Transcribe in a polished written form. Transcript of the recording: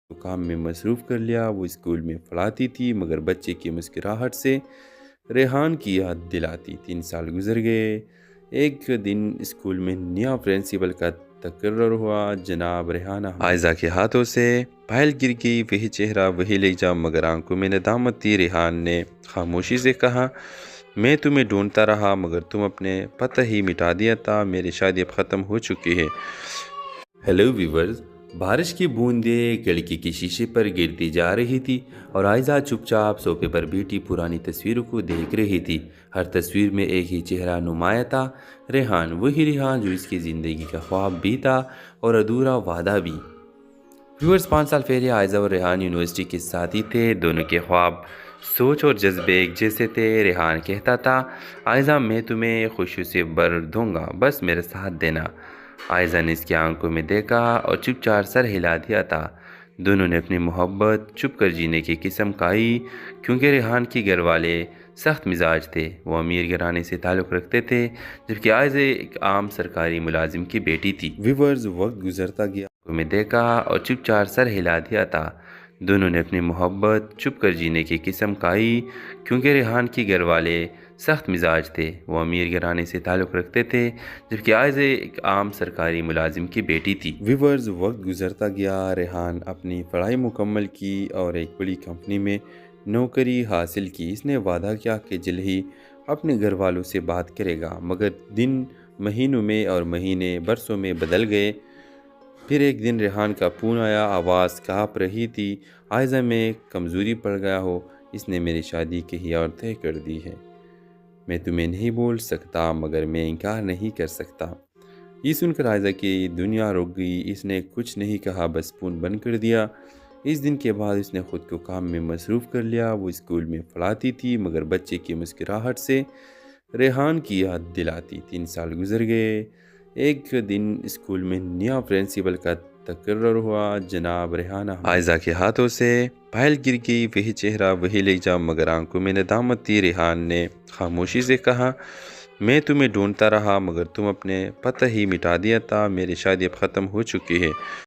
کو کام میں مصروف کر لیا۔ وہ اسکول میں پڑھاتی تھی مگر بچے کی مسکراہٹ سے ریحان کی یاد دلاتی۔ 3 سال گزر گئے۔ ایک دن اسکول میں نیا پرنسپل کا تقرر ہوا۔ جناب ریحانہ عائزہ کے ہاتھوں سے فائل گر گئی۔ وہی چہرہ، وہی لہجہ، مگر آنکھوں میں ندامت تھی۔ ریحان نے خاموشی سے کہا، میں تمہیں ڈھونڈتا رہا مگر تم اپنے پتہ ہی مٹا دیا تھا۔ میری شادی اب ختم ہو چکی ہے۔ ہیلو ویورز، بارش کی بوندیں کھڑکی کے شیشے پر گرتی جا رہی تھی اور عائزہ چپ چاپ صوفے پر بیٹھی پرانی تصویروں کو دیکھ رہی تھی۔ ہر تصویر میں ایک ہی چہرہ نمایاں تھا، ریحان، وہی ریحان جو اس کی زندگی کا خواب بھی تھا اور ادھورا وعدہ بھی۔ ویورز، 5 سال پہلے عائزہ اور ریحان یونیورسٹی کے ساتھی تھے۔ دونوں کے خواب، سوچ اور جذبے ایک جیسے تھے۔ ریحان کہتا تھا، عائزہ میں تمہیں خوشی سے بھر دوں گا، بس میرا ساتھ دینا۔ عائزہ نے اس کی آنکھوں میں دیکھا اور چپ چاپ سر ہلا دیا تھا۔ دونوں نے اپنی محبت چھپ کر جینے کی قسم کھائی، کیونکہ ریحان کے گھر والے سخت مزاج تھے۔ وہ امیر گھرانے سے تعلق رکھتے تھے، جبکہ عائزہ ایک عام سرکاری ملازم کی بیٹی تھی۔ ویورز، وقت گزرتا گیا، آنکھوں میں دیکھا اور چپ چاپ سر ہلا دیا تھا۔ دونوں نے اپنی محبت چھپ کر جینے کی قسم کھائی، کیونکہ ریحان کے گھر والے سخت مزاج تھے۔ وہ امیر گھرانے سے تعلق رکھتے تھے، جبکہ عائزہ ایک عام سرکاری ملازم کی بیٹی تھی۔ ویورز، وقت گزرتا گیا، ریحان اپنی پڑھائی مکمل کی اور ایک بڑی کمپنی میں نوکری حاصل کی۔ اس نے وعدہ کیا کہ جلد ہی اپنے گھر والوں سے بات کرے گا، مگر دن مہینوں میں اور مہینے برسوں میں بدل گئے۔ پھر ایک دن ریحان کا فون آیا، آواز کانپ رہی تھی، عائزہ میں کمزوری پڑ گیا ہو، اس نے میری شادی کہیں اور طے کر دی ہے۔ میں تمہیں نہیں بول سکتا مگر میں انکار نہیں کر سکتا۔ یہ سن کر عائزہ کی دنیا رک گئی۔ اس نے کچھ نہیں کہا، بس فون بند کر دیا۔ اس دن کے بعد اس نے خود کو کام میں مصروف کر لیا۔ وہ اسکول میں پڑھاتی تھی مگر بچے کی مسکراہٹ سے ریحان کی یاد دلاتی۔ 3 سال گزر گئے۔ ایک دن اسکول میں نیا پرنسپل کا تقرر ہوا۔ جناب ریحانہ عائزہ کے ہاتھوں سے فائل گر گئی۔ وہی چہرہ، وہی لہجہ، مگر آنکھوں میں ندامت تھی۔ ریحان نے خاموشی سے کہا، میں تمہیں ڈھونڈتا رہا مگر تم اپنے پتہ ہی مٹا دیا تھا۔ میری شادی اب ختم ہو چکی ہے۔